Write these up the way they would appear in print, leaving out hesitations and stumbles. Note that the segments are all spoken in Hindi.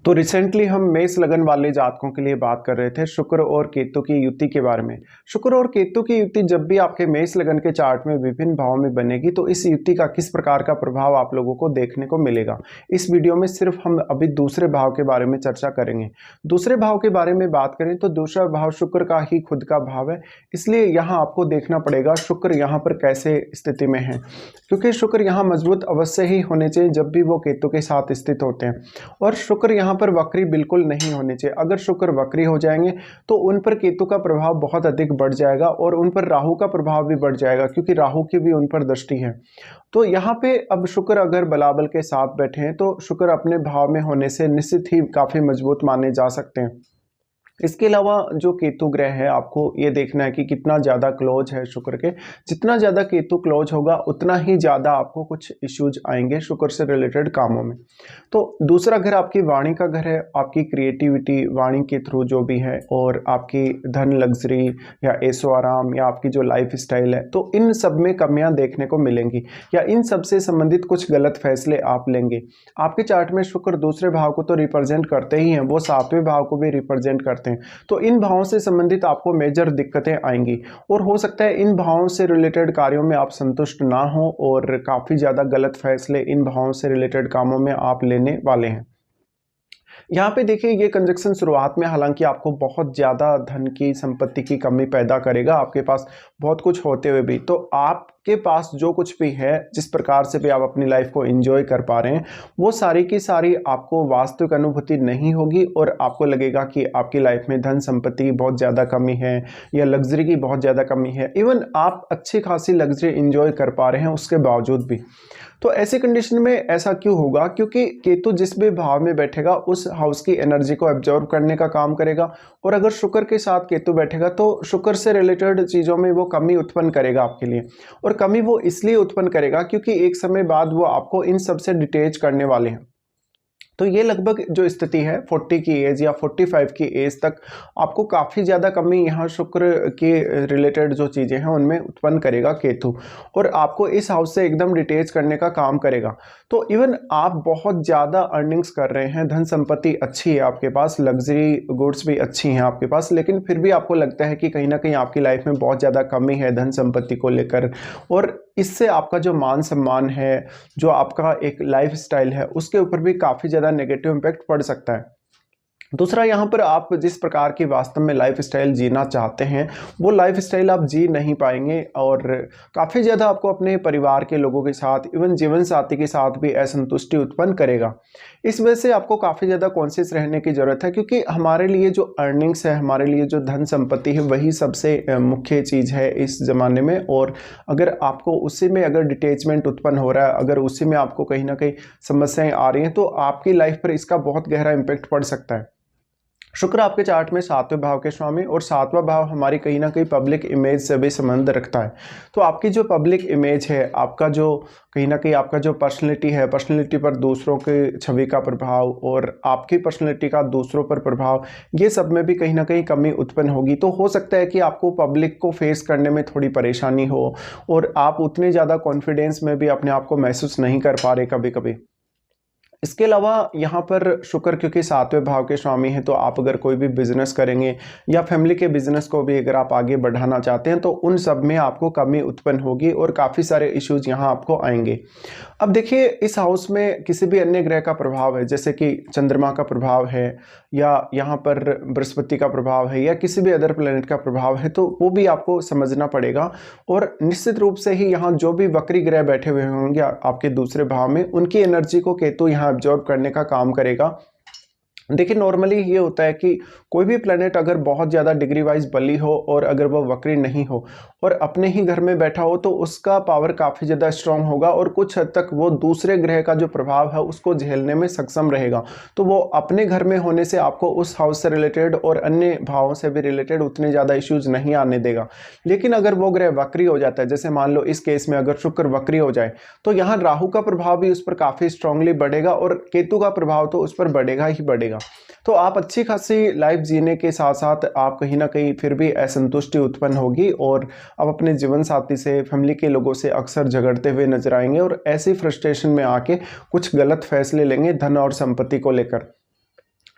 तो रिसेंटली हम मेष लगन वाले जातकों के लिए बात कर रहे थे शुक्र और केतु की युति के बारे में। शुक्र और केतु की युति जब भी आपके मेष लगन के चार्ट में विभिन्न भाव में बनेगी तो इस युति का किस प्रकार का प्रभाव आप लोगों को देखने को मिलेगा। इस वीडियो में सिर्फ हम अभी दूसरे भाव के बारे में चर्चा करेंगे। दूसरे भाव के बारे में बात करें तो दूसरा भाव शुक्र का ही खुद का भाव है, इसलिए यहाँ आपको देखना पड़ेगा शुक्र यहाँ पर कैसे स्थिति में है, क्योंकि शुक्र यहाँ मजबूत अवश्य ही होने चाहिए जब भी वो केतु के साथ स्थित होते हैं। और शुक्र यहाँ पर वक्री बिल्कुल नहीं होने चाहिए। अगर शुक्र वक्री हो जाएंगे तो उन पर केतु का प्रभाव बहुत अधिक बढ़ जाएगा और उन पर राहु का प्रभाव भी बढ़ जाएगा, क्योंकि राहु की भी उन पर दृष्टि है। तो यहाँ पे अब शुक्र अगर बलाबल के साथ बैठे हैं तो शुक्र अपने भाव में होने से निश्चित ही काफी मजबूत माने जा सकते हैं। इसके अलावा जो केतु ग्रह है आपको ये देखना है कि कितना ज़्यादा क्लोज है शुक्र के। जितना ज़्यादा केतु क्लोज होगा उतना ही ज़्यादा आपको कुछ इश्यूज आएंगे शुक्र से रिलेटेड कामों में। तो दूसरा घर आपकी वाणी का घर है, आपकी क्रिएटिविटी वाणी के थ्रू जो भी है, और आपकी धन लग्जरी या ऐशो आराम या आपकी जो लाइफ स्टाइल है, तो इन सब में कमियां देखने को मिलेंगी या इन सब से संबंधित कुछ गलत फैसले आप लेंगे। आपके चार्ट में शुक्र दूसरे भाव को तो रिप्रेजेंट करते ही हैं, वो सातवें भाव को भी रिप्रेजेंट करते हैं। तो इन भावों से संबंधित आपको मेजर दिक्कतें आएंगी और हो सकता है इन भावों से रिलेटेड कार्यों में आप संतुष्ट ना हो और काफी ज्यादा गलत फैसले इन भावों से रिलेटेड कामों में आप लेने वाले हैं। यहाँ पे देखिए ये कंजक्शन शुरुआत में हालांकि आपको बहुत ज़्यादा धन की संपत्ति की कमी पैदा करेगा, आपके पास बहुत कुछ होते हुए भी। तो आपके पास जो कुछ भी है, जिस प्रकार से भी आप अपनी लाइफ को एंजॉय कर पा रहे हैं, वो सारी की सारी आपको वास्तविक अनुभूति नहीं होगी और आपको लगेगा कि आपकी लाइफ में धन संपत्ति की बहुत ज़्यादा कमी है या लग्जरी की बहुत ज़्यादा कमी है। इवन आप अच्छी खासी लग्जरी एंजॉय कर पा रहे हैं उसके बावजूद भी। तो ऐसी कंडीशन में ऐसा क्यों होगा? क्योंकि केतु जिस भी भाव में बैठेगा उस हाउस की एनर्जी को एब्जॉर्ब करने का काम करेगा, और अगर शुक्र के साथ केतु बैठेगा तो शुक्र से रिलेटेड चीज़ों में वो कमी उत्पन्न करेगा आपके लिए। और कमी वो इसलिए उत्पन्न करेगा क्योंकि एक समय बाद वो आपको इन सब से डिटेच करने वाले हैं। तो ये लगभग जो स्थिति है 40 की एज या 45 की एज तक आपको काफ़ी ज़्यादा कमी यहाँ शुक्र के रिलेटेड जो चीज़ें हैं उनमें उत्पन्न करेगा केतु, और आपको इस हाउस से एकदम डिटेच करने का काम करेगा। तो इवन आप बहुत ज़्यादा अर्निंग्स कर रहे हैं, धन संपत्ति अच्छी है आपके पास, लग्जरी गुड्स भी अच्छी हैं आपके पास, लेकिन फिर भी आपको लगता है कि कहीं ना कहीं आपकी लाइफ में बहुत ज़्यादा कमी है धन संपत्ति को लेकर, और इससे आपका जो मान सम्मान है, जो आपका एक लाइफ स्टाइल है, उसके ऊपर भी काफ़ी ज़्यादा नेगेटिव इम्पैक्ट पड़ सकता है। दूसरा, यहाँ पर आप जिस प्रकार की वास्तव में लाइफ स्टाइल जीना चाहते हैं वो लाइफ स्टाइल आप जी नहीं पाएंगे, और काफ़ी ज़्यादा आपको अपने परिवार के लोगों के साथ, इवन जीवन साथी के साथ भी असंतुष्टि उत्पन्न करेगा। इस वजह से आपको काफ़ी ज़्यादा कॉन्शियस रहने की ज़रूरत है, क्योंकि हमारे लिए जो अर्निंग्स है, हमारे लिए जो धन संपत्ति है, वही सबसे मुख्य चीज़ है इस ज़माने में। और अगर आपको उसी में अगर डिटेचमेंट उत्पन्न हो रहा है, अगर उसी में आपको कहीं ना कहीं समस्याएं आ रही हैं, तो आपकी लाइफ पर इसका बहुत गहरा इम्पैक्ट पड़ सकता है। शुक्र आपके चार्ट में सातवें भाव के स्वामी, और सातवां भाव हमारी कहीं ना कहीं पब्लिक इमेज से भी संबंध रखता है। तो आपकी जो पब्लिक इमेज है, आपका जो कहीं ना कहीं आपका जो पर्सनैलिटी है, पर्सनैलिटी पर दूसरों की छवि का प्रभाव और आपकी पर्सनैलिटी का दूसरों पर प्रभाव, ये सब में भी कहीं ना कहीं कमी उत्पन्न होगी। तो हो सकता है कि आपको पब्लिक को फेस करने में थोड़ी परेशानी हो और आप उतने ज़्यादा कॉन्फिडेंस में भी अपने आप को महसूस नहीं कर पा रहे कभी कभी। इसके अलावा यहाँ पर शुक्र क्योंकि सातवें भाव के स्वामी हैं, तो आप अगर कोई भी बिजनेस करेंगे या फैमिली के बिजनेस को भी अगर आप आगे बढ़ाना चाहते हैं तो उन सब में आपको कमी उत्पन्न होगी और काफ़ी सारे इश्यूज यहाँ आपको आएंगे। अब देखिए, इस हाउस में किसी भी अन्य ग्रह का प्रभाव है, जैसे कि चंद्रमा का प्रभाव है या यहाँ पर बृहस्पति का प्रभाव है या किसी भी अदर प्लेनेट का प्रभाव है, तो वो भी आपको समझना पड़ेगा। और निश्चित रूप से ही यहाँ जो भी वक्री ग्रह बैठे हुए होंगे आपके दूसरे भाव में, उनकी एनर्जी को केतु यहाँ एब्जॉर्ब करने का काम करेगा। देखिए, नॉर्मली ये होता है कि कोई भी प्लेनेट अगर बहुत ज़्यादा डिग्री वाइज बली हो और अगर वो वक्री नहीं हो और अपने ही घर में बैठा हो, तो उसका पावर काफ़ी ज़्यादा स्ट्रांग होगा और कुछ हद तक वो दूसरे ग्रह का जो प्रभाव है उसको झेलने में सक्षम रहेगा। तो वो अपने घर में होने से आपको उस हाउस से रिलेटेड और अन्य भावों से भी रिलेटेड उतने ज़्यादा इश्यूज नहीं आने देगा। लेकिन अगर वो ग्रह वक्री हो जाता है, जैसे मान लो इस केस में अगर शुक्र वक्री हो जाए, तो यहाँ राहु का प्रभाव भी उस पर काफ़ी स्ट्रांगली बढ़ेगा और केतु का प्रभाव तो उस पर बढ़ेगा ही बढ़ेगा। तो आप अच्छी खासी लाइफ जीने के साथ साथ आप कहीं ना कहीं फिर भी असंतुष्टि उत्पन्न होगी और आप अपने जीवन साथी से, फैमिली के लोगों से अक्सर झगड़ते हुए नजर आएंगे और ऐसी फ्रस्ट्रेशन में आके कुछ गलत फैसले लेंगे धन और संपत्ति को लेकर।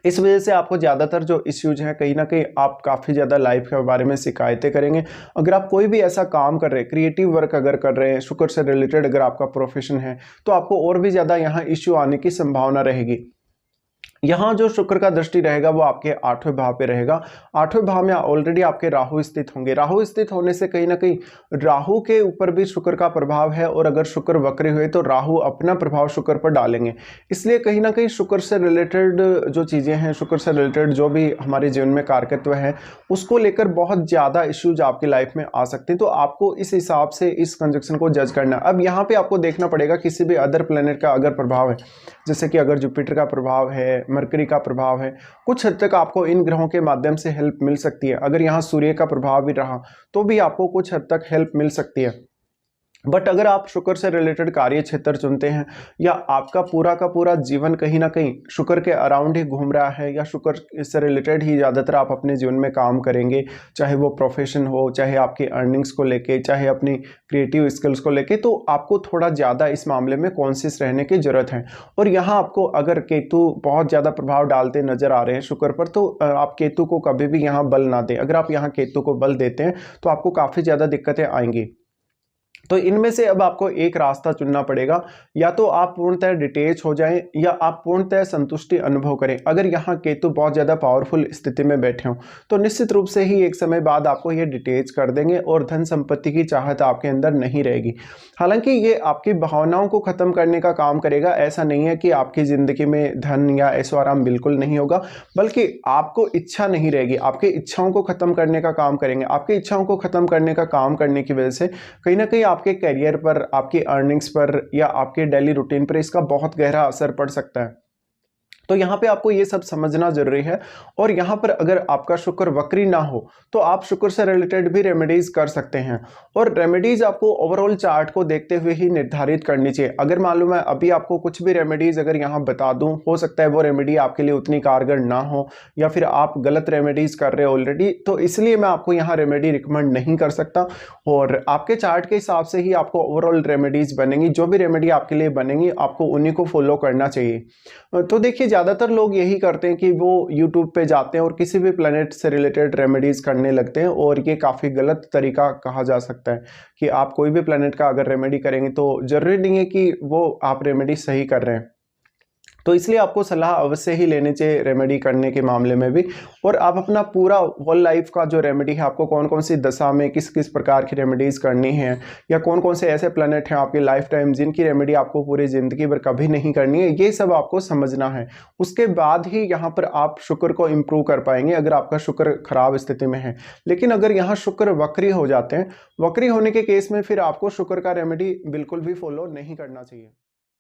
इस वजह से आपको ज़्यादातर जो इश्यूज हैं कहीं ना कहीं आप काफ़ी ज़्यादा लाइफ के बारे में शिकायतें करेंगे। अगर आप कोई भी ऐसा काम कर रहे हैं, क्रिएटिव वर्क अगर कर रहे हैं, शुक्र से रिलेटेड अगर आपका प्रोफेशन है, तो आपको और भी ज़्यादा यहाँ इश्यू आने की संभावना रहेगी। यहाँ जो शुक्र का दृष्टि रहेगा वो आपके 8वें भाव पे रहेगा। 8वें भाव में ऑलरेडी आपके राहु स्थित होंगे। राहु स्थित होने से कहीं ना कहीं राहु के ऊपर भी शुक्र का प्रभाव है, और अगर शुक्र वक्र हुए तो राहु अपना प्रभाव शुक्र पर डालेंगे। इसलिए कहीं ना कहीं शुक्र से रिलेटेड जो चीज़ें हैं, शुक्र से रिलेटेड जो भी हमारे जीवन में कारकत्व है, उसको लेकर बहुत ज़्यादा इश्यूज आपकी लाइफ में आ सकते हैं। तो आपको इस हिसाब से इस कंजक्शन को जज करना। अब यहाँ पे आपको देखना पड़ेगा किसी भी अदर प्लेनेट का अगर प्रभाव है, जैसे कि अगर जुपिटर का प्रभाव है, मरकरी का प्रभाव है, कुछ हद तक आपको इन ग्रहों के माध्यम से हेल्प मिल सकती है। अगर यहाँ सूर्य का प्रभाव भी रहा तो भी आपको कुछ हद तक हेल्प मिल सकती है। बट अगर आप शुक्र से रिलेटेड कार्य क्षेत्र चुनते हैं, या आपका पूरा का पूरा जीवन कहीं ना कहीं शुक्र के अराउंड ही घूम रहा है, या शुक्र से रिलेटेड ही ज़्यादातर आप अपने जीवन में काम करेंगे, चाहे वो प्रोफेशन हो, चाहे आपकी अर्निंग्स को लेके, चाहे अपनी क्रिएटिव स्किल्स को लेके, तो आपको थोड़ा ज़्यादा इस मामले में कॉन्शियस रहने की ज़रूरत है। और यहाँ आपको अगर केतु बहुत ज़्यादा प्रभाव डालते नजर आ रहे हैं शुक्र पर, तो आप केतु को कभी भी यहाँ बल ना दें। अगर आप यहाँ केतु को बल देते हैं तो आपको काफ़ी ज़्यादा दिक्कतें आएंगी। तो इनमें से अब आपको एक रास्ता चुनना पड़ेगा। या तो आप पूर्णतः डिटेच हो जाएं, या आप पूर्णतः संतुष्टि अनुभव करें। अगर यहाँ केतु बहुत ज़्यादा पावरफुल स्थिति में बैठे हों तो निश्चित रूप से ही एक समय बाद आपको ये डिटेच कर देंगे, और धन संपत्ति की चाहत आपके अंदर नहीं रहेगी। हालांकि ये आपकी भावनाओं को ख़त्म करने का काम करेगा। ऐसा नहीं है कि आपकी ज़िंदगी में धन या ऐशो आराम बिल्कुल नहीं होगा, बल्कि आपको इच्छा नहीं रहेगी। आपकी इच्छाओं को ख़त्म करने का काम करेंगे। आपकी इच्छाओं को ख़त्म करने का काम करने की वजह से कहीं ना कहीं आपके करियर पर, आपकी अर्निंग्स पर, या आपके डेली रूटीन पर इसका बहुत गहरा असर पड़ सकता है। तो यहाँ पे आपको ये सब समझना जरूरी है। और यहाँ पर अगर आपका शुक्र वक्री ना हो तो आप शुक्र से रिलेटेड भी रेमेडीज कर सकते हैं, और रेमेडीज आपको ओवरऑल चार्ट को देखते हुए ही निर्धारित करनी चाहिए। अगर मालूम है अभी आपको कुछ भी रेमेडीज अगर यहाँ बता दूं, हो सकता है वो रेमेडी आपके लिए उतनी कारगर ना हो, या फिर आप गलत रेमेडीज कर रहे हो ऑलरेडी, तो इसलिए मैं आपको यहाँ रेमेडी रिकमेंड नहीं कर सकता। और आपके चार्ट के हिसाब से ही आपको ओवरऑल रेमेडीज बनेंगी। जो भी रेमेडी आपके लिए बनेंगी आपको उन्हीं को फॉलो करना चाहिए। तो देखिए ज़्यादातर लोग यही करते हैं कि वो YouTube पे जाते हैं और किसी भी प्लेनेट से रिलेटेड रेमेडीज़ करने लगते हैं, और ये काफ़ी गलत तरीका कहा जा सकता है कि आप कोई भी प्लेनेट का अगर रेमेडी करेंगे तो ज़रूरी नहीं है कि वो आप रेमेडी सही कर रहे हैं। तो इसलिए आपको सलाह अवश्य ही लेनी चाहिए रेमेडी करने के मामले में भी। और आप अपना पूरा होल लाइफ का जो रेमेडी है, आपको कौन कौन सी दशा में किस किस प्रकार की रेमेडीज करनी है, या कौन कौन से ऐसे प्लैनेट हैं आपके लाइफ टाइम जिनकी रेमेडी आपको पूरी जिंदगी भर कभी नहीं करनी है, ये सब आपको समझना है। उसके बाद ही यहाँ पर आप शुक्र को इम्प्रूव कर पाएंगे अगर आपका शुक्र खराब स्थिति में है। लेकिन अगर यहाँ शुक्र वक्री हो जाते हैं, वक्री होने के केस में फिर आपको शुक्र का रेमेडी बिल्कुल भी फॉलो नहीं करना चाहिए।